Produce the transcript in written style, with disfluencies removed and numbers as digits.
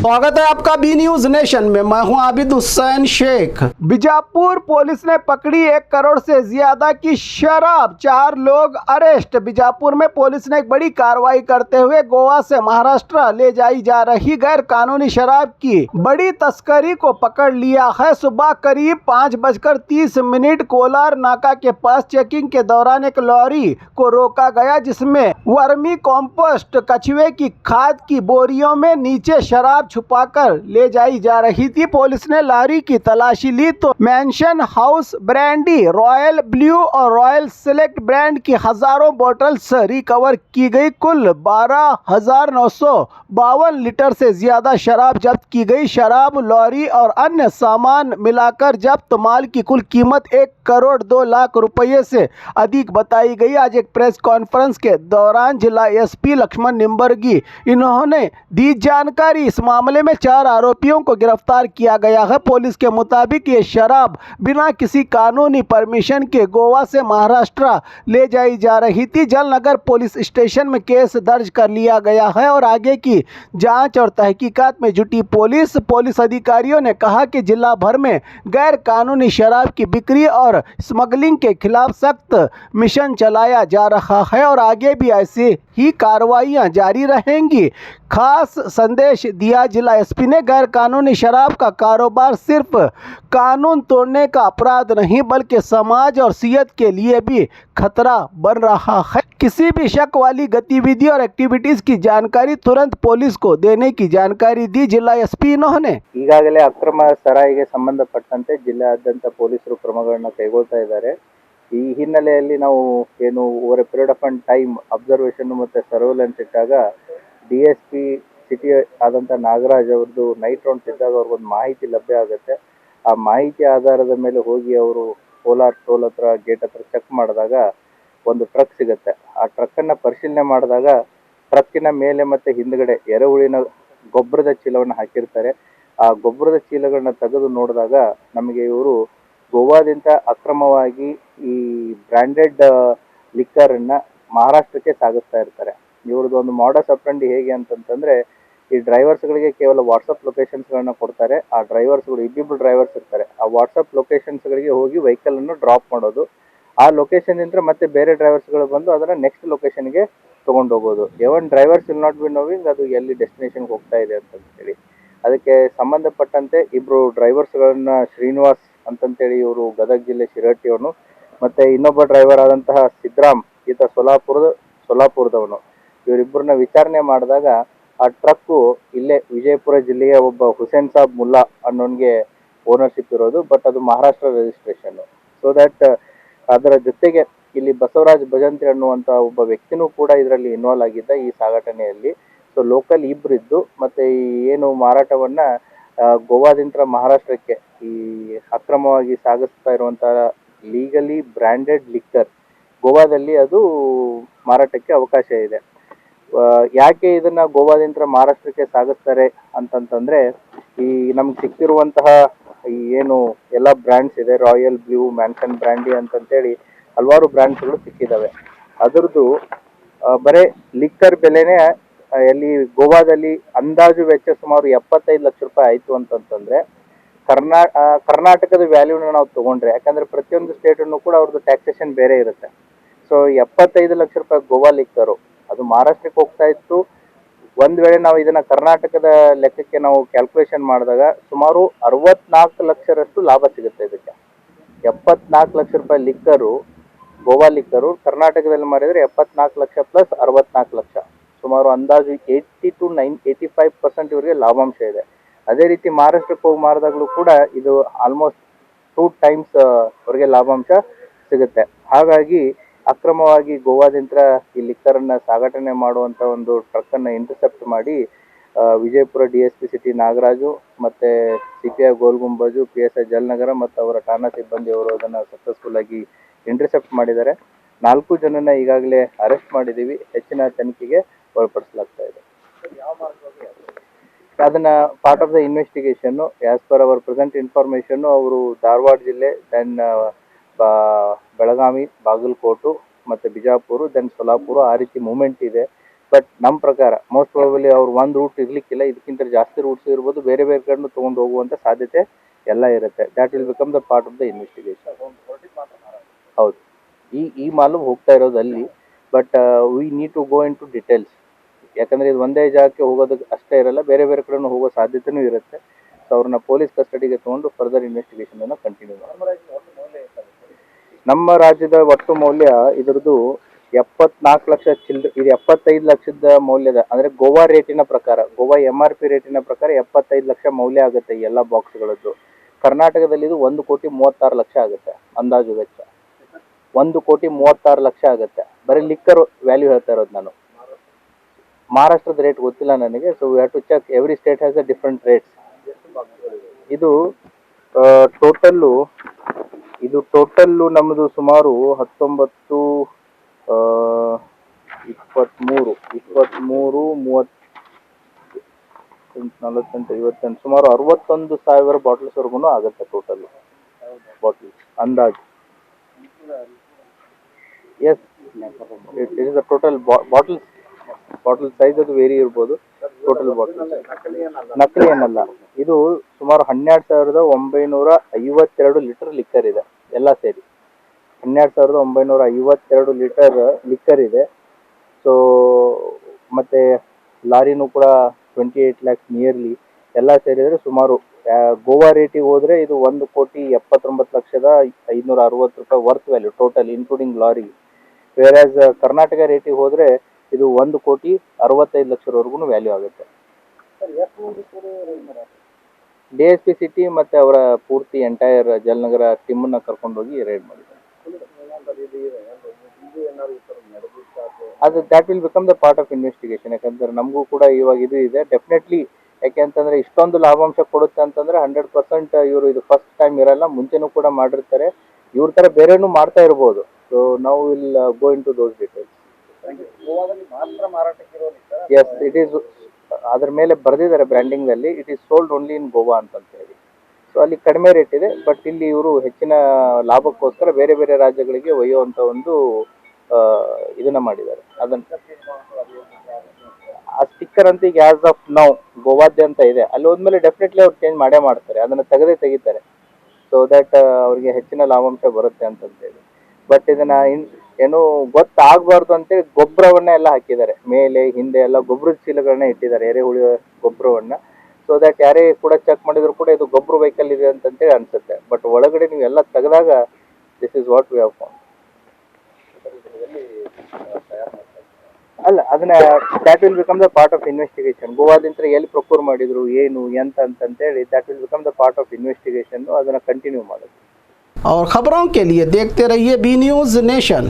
स्वागत है आपका बी न्यूज नेशन में। मैं हूं आबिद हुसैन शेख। बीजापुर पुलिस ने पकड़ी 1 करोड़ से ज्यादा की शराब, 4 लोग अरेस्ट। बीजापुर में पुलिस ने एक बड़ी कार्रवाई करते हुए गोवा से महाराष्ट्र ले जाई जा रही गैर कानूनी शराब की बड़ी तस्करी को पकड़ लिया है। सुबह करीब 5:30 कोलार नाका के पास चेकिंग के दौरान एक लॉरी को रोका गया, जिसमें वर्मी कॉम्पोस्ट कछुए की खाद की बोरियों में नीचे शराब छुपाकर ले जाई जा रही थी। पुलिस ने लॉरी की तलाशी ली तो mention house brandy, royal blue और रॉयल सेलेक्ट ब्रांड की हजारों बोतल्स रिकवर की गई। कुल 12,952 लीटर से ज्यादा शराब जब्त की गई। शराब, लॉरी और अन्य सामान मिलाकर जब्त माल की कुल कीमत 1 करोड़ 2 लाख रुपये से अधिक बताई गई। आज एक प्रेस कॉन्फ्रेंस के दौरान जिला एसपी लक्ष्मण निम्बर्गी इन्होंने दी जानकारी। इस मामले में 4 आरोपियों को गिरफ्तार किया गया है। पुलिस के मुताबिक ये शराब बिना किसी कानूनी परमिशन के गोवा से महाराष्ट्र ले जाई जा रही थी। जलनगर पुलिस स्टेशन में केस दर्ज कर लिया गया है और आगे की जांच और तहकीकात में जुटी पुलिस अधिकारियों ने कहा कि जिला भर में गैर कानूनी शराब की बिक्री और स्मगलिंग के खिलाफ सख्त मिशन चलाया जा रहा है और आगे भी ऐसी ही कार्रवाइयां जारी रहेंगी। खास संदेश दिया जिला एसपी ने। गैर कानूनी शराब का कारोबार सिर्फ कानून तोड़ने का अपराध नहीं बल्कि समाज और सेहत के लिए भी खतरा बन रहा है। किसी भी शक वाली गतिविधि और एक्टिविटीज की जानकारी तुरंत पुलिस को देने की जानकारी दी जिला एसपी इन्होंने। ಈಗಾಗಲೇ ಅಕ್ರಮ ಸರಾಯಿಗೆ ಸಂಬಂಧಪಟ್ಟಂತೆ ಜಿಲ್ಲಾದ್ಯಂತ ಪೊಲೀಸರು ಕ್ರಮಗಳನ್ನು ಕೈಗೊಳ್ತಾ ಇದ್ದಾರೆ. ಈ ಹಿನ್ನೆಲೆಯಲ್ಲಿ ನಾವು ಏನು over A period of time observation ಮತ್ತು ಸರ್ವೆಲೆನ್ಸ್ ಇಟ್ಟಾಗ ಡಿಎಸ್ಪಿ ಸಿಟಿ ಆದಂಥ ನಾಗರಾಜ್ ಅವ್ರದ್ದು ನೈಟ್ ರೌಂಡ್ಸ್ ಇದ್ದಾಗ ಅವ್ರಿಗೊಂದು ಮಾಹಿತಿ ಲಭ್ಯ ಆಗುತ್ತೆ. ಆ ಮಾಹಿತಿ ಆಧಾರದ ಮೇಲೆ ಹೋಗಿ ಅವರು ಕೋಲಾರ್ ಟೋಲ್ ಹತ್ರ ಗೇಟ್ ಹತ್ರ ಚೆಕ್ ಮಾಡಿದಾಗ ಒಂದು ಟ್ರಕ್ ಸಿಗುತ್ತೆ. ಆ ಟ್ರಕ್ಕನ್ನು ಪರಿಶೀಲನೆ ಮಾಡಿದಾಗ ಟ್ರಕ್ಕಿನ ಮೇಲೆ ಮತ್ತು ಹಿಂದ್ಗಡೆ ಎರೆಹುಳಿನ ಗೊಬ್ಬರದ ಚೀಲವನ್ನು ಹಾಕಿರ್ತಾರೆ. ಆ ಗೊಬ್ಬರದ ಚೀಲಗಳನ್ನ ತೆಗೆದು ನೋಡಿದಾಗ ನಮಗೆ ಇವರು ಗೋವಾದಿಂದ ಅಕ್ರಮವಾಗಿ ಈ ಬ್ರ್ಯಾಂಡೆಡ್ ಲಿಕ್ಕರನ್ನು ಮಹಾರಾಷ್ಟ್ರಕ್ಕೆ ಸಾಗಿಸ್ತಾ ಇರ್ತಾರೆ. ಇವ್ರದ್ದು ಒಂದು ಮಾಡಸ್ ಆಪರೆಂಡಿ ಹೇಗೆ ಅಂತಂತಂದರೆ, ಈ ಡ್ರೈವರ್ಸ್ಗಳಿಗೆ ಕೇವಲ ವಾಟ್ಸಪ್ ಲೊಕೇಶನ್ಸ್ಗಳನ್ನ ಕೊಡ್ತಾರೆ. ಆ ಡ್ರೈವರ್ಸ್ಗಳು ಇಬ್ಬಿಬ್ಬರು ಡ್ರೈವರ್ಸ್ ಇರ್ತಾರೆ. ಆ ವಾಟ್ಸಪ್ ಲೊಕೇಶನ್ಸ್ಗಳಿಗೆ ಹೋಗಿ ವೆಹಿಕಲನ್ನು ಡ್ರಾಪ್ ಮಾಡೋದು. ಆ ಲೊಕೇಶನ್ನಿಂದ ಮತ್ತೆ ಬೇರೆ ಡ್ರೈವರ್ಸ್ಗಳು ಬಂದು ಅದನ್ನು ನೆಕ್ಸ್ಟ್ ಲೊಕೇಶನ್ಗೆ ತೊಗೊಂಡು ಹೋಗೋದು. ಎವನ್ drivers will not be knowing ಅದು ಎಲ್ಲಿ ಡೆಸ್ಟಿನೇಷನ್ಗೆ ಹೋಗ್ತಾ ಇದೆ ಅಂತಂತೇಳಿ. ಅದಕ್ಕೆ ಸಂಬಂಧಪಟ್ಟಂತೆ ಇಬ್ಬರು ಡ್ರೈವರ್ಸ್ಗಳನ್ನ ಶ್ರೀನಿವಾಸ್ ಅಂತಂತೇಳಿ ಇವರು ಗದಗ ಜಿಲ್ಲೆ ಶಿರಹಟ್ಟಿಯವನು, ಮತ್ತು ಇನ್ನೊಬ್ಬ ಡ್ರೈವರ್ ಆದಂತಹ ಸಿದ್ರಾಮ್, ಈತ ಸೊಲಾಪುರದವನು. ಇವರಿಬ್ಬರನ್ನ ವಿಚಾರಣೆ ಮಾಡಿದಾಗ ಆ ಟ್ರಕ್ಕು ಇಲ್ಲೇ ವಿಜಯಪುರ ಜಿಲ್ಲೆಯ ಒಬ್ಬ ಹುಸೇನ್ ಸಾಬ್ ಮುಲ್ಲಾ ಅನ್ನೋನ್ಗೆ ಓನರ್ಶಿಪ್ ಇರೋದು, ಬಟ್ ಅದು ಮಹಾರಾಷ್ಟ್ರ ರಿಜಿಸ್ಟ್ರೇಷನ್ನು. ಸೊ ದ್ಯಾಟ್ ಅದರ ಜೊತೆಗೆ ಇಲ್ಲಿ ಬಸವರಾಜ್ ಭಜಂತ್ರಿ ಅನ್ನುವಂಥ ಒಬ್ಬ ವ್ಯಕ್ತಿನೂ ಕೂಡ ಇದರಲ್ಲಿ ಇನ್ವಾಲ್ವ್ ಆಗಿದ್ದ ಈ ಸಾಗಾಟನೆಯಲ್ಲಿ. ಸೊ ಲೋಕಲ್ ಇಬ್ಬರಿದ್ದು ಮತ್ತು ಈ ಏನು ಮಾರಾಟವನ್ನು ಗೋವಾದಿಂದ ಮಹಾರಾಷ್ಟ್ರಕ್ಕೆ ಈ ಅಕ್ರಮವಾಗಿ ಸಾಗಿಸ್ತಾ ಇರುವಂಥ ಲೀಗಲಿ ಬ್ರ್ಯಾಂಡೆಡ್ ಲಿಕ್ಕರ್ ಗೋವಾದಲ್ಲಿ ಅದು ಮಾರಾಟಕ್ಕೆ ಅವಕಾಶ ಇದೆ. ಯಾಕೆ ಇದನ್ನು ಗೋವಾದಿಂದ ಮಹಾರಾಷ್ಟ್ರಕ್ಕೆ ಸಾಗಿಸ್ತಾರೆ ಅಂತಂತಂದರೆ, ಈ ನಮ್ಗೆ ಸಿಕ್ಕಿರುವಂತಹ ಈ ಏನು ಎಲ್ಲ ಬ್ರ್ಯಾಂಡ್ಸ್ ಇದೆ, ರಾಯಲ್ ಬ್ಲೂ, ಮ್ಯಾನ್ಸನ್ ಬ್ರ್ಯಾಂಡಿ ಅಂತಂತೇಳಿ ಹಲವಾರು ಬ್ರ್ಯಾಂಡ್ಸ್ಗಳು ಸಿಕ್ಕಿದ್ದಾವೆ. ಅದರದ್ದು ಬರೀ ಲಿಕ್ಕರ್ ಬೆಲೆನೇ ಎಲ್ಲಿ ಗೋವಾದಲ್ಲಿ ಅಂದಾಜು ವೆಚ್ಚ ಸುಮಾರು 75 ಲಕ್ಷ ರೂಪಾಯಿ ಆಯಿತು ಅಂತಂತಂದರೆ, ಕರ್ನಾಟಕದ ವ್ಯಾಲ್ಯೂನ ನಾವು ತೊಗೊಂಡ್ರೆ, ಯಾಕಂದರೆ ಪ್ರತಿಯೊಂದು ಸ್ಟೇಟನ್ನು ಕೂಡ ಅವ್ರದ್ದು ಟ್ಯಾಕ್ಸೇಷನ್ ಬೇರೆ ಇರುತ್ತೆ. ಸೊ 75 ಲಕ್ಷ ರೂಪಾಯಿ ಗೋವಾ ಲಿಕ್ಕರು ಅದು ಮಹಾರಾಷ್ಟ್ರಕ್ಕೆ ಹೋಗ್ತಾ ಇತ್ತು. ಒಂದು ವೇಳೆ ನಾವು ಇದನ್ನು ಕರ್ನಾಟಕದ ಲೆಕ್ಕಕ್ಕೆ ನಾವು ಕ್ಯಾಲ್ಕುಲೇಷನ್ ಮಾಡಿದಾಗ ಸುಮಾರು 64 ಲಕ್ಷರಷ್ಟು ಲಾಭ ಸಿಗುತ್ತೆ ಇದಕ್ಕೆ. 74 ಲಕ್ಷ ರೂಪಾಯಿ ಲಿಕ್ಕರು, ಗೋವಾ ಲಿಕ್ಕರು ಕರ್ನಾಟಕದಲ್ಲಿ ಮಾರಿದರೆ 74 ಲಕ್ಷ ಪ್ಲಸ್ 64 ಲಕ್ಷ, ಸುಮಾರು ಅಂದಾಜು 80 to 85% ಇವರಿಗೆ ಲಾಭಾಂಶ ಇದೆ. ಅದೇ ರೀತಿ ಮಹಾರಾಷ್ಟ್ರಕ್ಕೆ ಹೋಗಿ ಮಾರಿದಾಗಲೂ ಕೂಡ ಇದು ಆಲ್ಮೋಸ್ಟ್ 2 ಟೈಮ್ಸ್ ಅವರಿಗೆ ಲಾಭಾಂಶ ಸಿಗುತ್ತೆ. ಹಾಗಾಗಿ ಅಕ್ರಮವಾಗಿ ಗೋವಾದಿಂದ ಈ ಲಿಕ್ಕರನ್ನು ಸಾಗಾಟನೆ ಮಾಡುವಂಥ ಒಂದು ಟ್ರಕ್ಕನ್ನು ಇಂಟರ್ಸೆಪ್ಟ್ ಮಾಡಿ ವಿಜಯಪುರ DSP ಸಿಟಿ ನಾಗರಾಜು ಮತ್ತು CPI ಗೋಲ್ಗುಂಬಜು, PSI ಜಲನಗರ ಮತ್ತು ಅವರ ಠಾಣಾ ಸಿಬ್ಬಂದಿಯವರು ಅದನ್ನು ಸಕ್ಸಸ್ಫುಲ್ ಆಗಿ ಇಂಟರ್ಸೆಪ್ಟ್ ಮಾಡಿದ್ದಾರೆ. 4 ಜನನ ಈಗಾಗಲೇ ಅರೆಸ್ಟ್ ಮಾಡಿದ್ದೀವಿ. ಹೆಚ್ಚಿನ ತನಿಖೆಗೆ ಒಳಪಡಿಸಲಾಗ್ತಾ ಇದೆ. ಅದನ್ನು ಪಾರ್ಟ್ ಆಫ್ ದ ಇನ್ವೆಸ್ಟಿಗೇಷನ್ನು ಆ್ಯಸ್ ಪರ್ ಅವರ್ ಪ್ರೆಸೆಂಟ್ ಇನ್ಫಾರ್ಮೇಷನ್ನು ಅವರು ಧಾರವಾಡ ಜಿಲ್ಲೆ, ದೆನ್ ಬೆಳಗಾವಿ, ಬಾಗಲಕೋಟು ಮತ್ತು ಬಿಜಾಪುರ, ದೆನ್ ಸೊಲಾಪುರ, ಆ ರೀತಿ ಮೂಮೆಂಟ್ ಇದೆ. ಸೊ ಬಟ್ ನಮ್ಮ ಪ್ರಕಾರ ಮೋಸ್ಟ್ ಪ್ರಾಬಲಿ ಅವ್ರು ಒಂದು ರೂಟ್ ಇರ್ಲಿಕ್ಕಿಲ್ಲ, ಇದಕ್ಕಿಂತ ಜಾಸ್ತಿ ರೂಟ್ಸ್ ಇರ್ಬೋದು, ಬೇರೆ ಬೇರೆ ಕಡೆ ತೊಗೊಂಡು ಹೋಗುವಂಥ ಸಾಧ್ಯತೆ ಎಲ್ಲ ಇರುತ್ತೆ. That will become the part of the investigation. ಹೌದು, ಈ ಮಾಲು ಹೋಗ್ತಾ ಇರೋದು ಅಲ್ಲಿ, but we need to go into details. ಯಾಕಂದರೆ ಇದು ಒಂದೇ ಜಾಗಕ್ಕೆ ಹೋಗೋದು ಅಷ್ಟೇ ಇರಲ್ಲ, ಬೇರೆ ಬೇರೆ ಕಡೆ ಹೋಗೋ ಸಾಧ್ಯತೆನೂ ಇರುತ್ತೆ. ಸೊ ಅವ್ರನ್ನ ಪೊಲೀಸ್ ಕಸ್ಟಡಿಗೆ ತೊಗೊಂಡು ಫರ್ದರ್ ಇನ್ವೆಸ್ಟಿಗೇಷನನ್ನು ಕಂಟಿನ್ಯೂ ಮಾಡಿ. ನಮ್ಮ ರಾಜ್ಯದ ಒಟ್ಟು ಮೌಲ್ಯ ಇದರದ್ದು 74 ಲಕ್ಷ ಚಿಲ್ಲರೆ, ಇದು 75 ಲಕ್ಷದ ಮೌಲ್ಯದ, ಅಂದರೆ ಗೋವಾ ರೇಟಿನ ಪ್ರಕಾರ, ಗೋವಾ MRP ರೇಟಿನ ಪ್ರಕಾರ 75 ಲಕ್ಷ ಮೌಲ್ಯ ಆಗುತ್ತೆ ಈ ಎಲ್ಲ ಬಾಕ್ಸ್ಗಳದ್ದು. ಕರ್ನಾಟಕದಲ್ಲಿ ಇದು 1,36 ಲಕ್ಷ ಆಗುತ್ತೆ ಅಂದಾಜು ವೆಚ್ಚ. 1,36 ಲಕ್ಷ ಆಗುತ್ತೆ. ಬರೀ ಲಿಕ್ಕರ್ ವ್ಯಾಲ್ಯೂ ಹೇಳ್ತಾ ಇರೋದು ನಾನು. ಮಹಾರಾಷ್ಟ್ರದ ರೇಟ್ ಗೊತ್ತಿಲ್ಲ ನನಗೆ, so we have to check. Every state has a different rates. ಇದು ಟೋಟಲ್ಲು ನಮ್ಮದು ಸುಮಾರು 19, 23, 30, 48, 58, ಸುಮಾರು 61,000 ಬಾಟಲ್ಸ್ವರೆಗೂ ಆಗುತ್ತೆ ಟೋಟಲ್ ಬಾಟಲ್ಸ್ ಅಂದಾಜು. Yes, it is the total bottle size ಅದು ವೇರಿ ಇರ್ಬೋದು. ಟೋಟಲ್ ಬಾಟಲ್ ನಕಲಿ ಏನಲ್ಲ, ಇದು ಸುಮಾರು 12,952 ಲೀಟರ್ ಲಿಕ್ಕರ್ ಇದೆ ಎಲ್ಲ ಸೇರಿ. 12,952 ಲೀಟರ್ ಲಿಕ್ಕರ್ ಇದೆ. ಸೊ ಮತ್ತು ಲಾರಿನೂ ಕೂಡ 28 ಲ್ಯಾಕ್ಸ್ ನಿಯರ್ಲಿ ಎಲ್ಲ ಸೇರಿದರೆ ಸುಮಾರು ಗೋವಾ ರೇಟಿಗೆ ಹೋದರೆ ಇದು 1,79,560,000 ರೂಪಾಯಿ worth value total including lorry. Whereas Karnataka ರೇಟಿಗೆ ಹೋದರೆ ಇದು 1,65,00,000ವರೆಗೂ ವ್ಯಾಲ್ಯೂ ಆಗುತ್ತೆ. DSP ಸಿಟಿ ಮತ್ತು ಅವರ ಪೂರ್ತಿ ಎಂಟೈರ್ ಜಲನಗರ ಟೀಮನ್ನು ಕರ್ಕೊಂಡೋಗಿ ರೈಡ್ ಮಾಡಿದ್ದಾರೆ. ಅದು that will become the part of investigation. ಯಾಕಂದ್ರೆ ನಮಗೂ ಕೂಡ ಇವಾಗ ಇದು ಇದೆ ಡೆಫಿನೆಟ್ಲಿ. ಯಾಕೆ ಅಂತಂದರೆ ಇಷ್ಟೊಂದು ಲಾಭಾಂಶ ಕೊಡುತ್ತೆ ಅಂತಂದರೆ 100% ಇವರು ಇದು ಫಸ್ಟ್ ಟೈಮ್ ಇರಲ್ಲ, ಮುಂಚೆನೂ ಕೂಡ ಮಾಡಿರ್ತಾರೆ. ಇವ್ರ ಥರ ಬೇರೆನೂ ಮಾಡ್ತಾ ಇರ್ಬೋದು. ಸೊ ನಾವು will go into those details. Yes, it is, ಅದ್ರ ಮೇಲೆ ಬರೆದಿದ್ದಾರೆ ಬ್ರ್ಯಾಂಡಿಂಗಲ್ಲಿ, it is sold only in Goa ಅಂತ ಹೇಳಿ. ಸೊ ಅಲ್ಲಿ ಕಡಿಮೆ ರೇಟ್ ಇದೆ, ಬಟ್ ಇಲ್ಲಿ ಇವರು ಹೆಚ್ಚಿನ ಲಾಭಕ್ಕೋಸ್ಕರ ಬೇರೆ ಬೇರೆ ರಾಜ್ಯಗಳಿಗೆ ಒಯ್ಯುವಂಥ ಒಂದು ಇದನ್ನ ಮಾಡಿದ್ದಾರೆ. ಅದನ್ನು ಆ ಸ್ಟಿಕ್ಕರ್ ಅಂತ ಈಗ ಆಸ್ ಆಫ್ ನೌ ಗೋವಾದ್ಯಂತ ಇದೆ, ಅಲ್ಲಿ ಹೋದ್ಮೇಲೆ ಡೆಫಿನೆಟ್ಲಿ ಅವ್ರು ಚೇಂಜ್ ಮಾಡೇ ಮಾಡ್ತಾರೆ, ಅದನ್ನು ತೆಗಿತಾರೆ. ಸೊ ದ್ಯಾಟ್ ಅವ್ರಿಗೆ ಹೆಚ್ಚಿನ ಲಾಭಾಂಶ ಬರುತ್ತೆ ಅಂತಂತೇಳಿ. ಬಟ್ ಇದನ್ನ ಏನು ಗೊತ್ತಾಗಬಾರ್ದು ಅಂತೇಳಿ ಗೊಬ್ಬರವನ್ನ ಎಲ್ಲ ಹಾಕಿದ್ದಾರೆ, ಮೇಲೆ ಹಿಂದೆ ಎಲ್ಲ ಗೊಬ್ಬರದ ಚೀಲಗಳನ್ನ ಇಟ್ಟಿದ್ದಾರೆ, ಎರೆಹುಳಿ ಗೊಬ್ಬರವನ್ನ. ಸೊ ದ್ಯಾಟ್ ಯಾರೇ ಕೂಡ ಚೆಕ್ ಮಾಡಿದ್ರು ಕೂಡ ಇದು ಗೊಬ್ಬರ ವೆಹಿಕಲ್ ಇದೆ ಅಂತೇಳಿ ಅನ್ಸುತ್ತೆ. ಬಟ್ ಒಳಗಡೆ ನೀವು ಎಲ್ಲ ತೆಗೆದಾಗ this is what we have found. ಅಲ್ಲ, ಅದನ್ನ that will become the part of investigation. ಗೋವಾದಿಂದ ಎಲ್ಲಿ ಪ್ರೊಕ್ಯೂರ್ ಮಾಡಿದ್ರು, ಏನು ಎಂತ ಅಂತೇಳಿ that will become the part of investigation. ಅದನ್ನ ಕಂಟಿನ್ಯೂ ಮಾಡೋದು. और खबरों के लिए देखते रहिए बी न्यूज़ नेशन।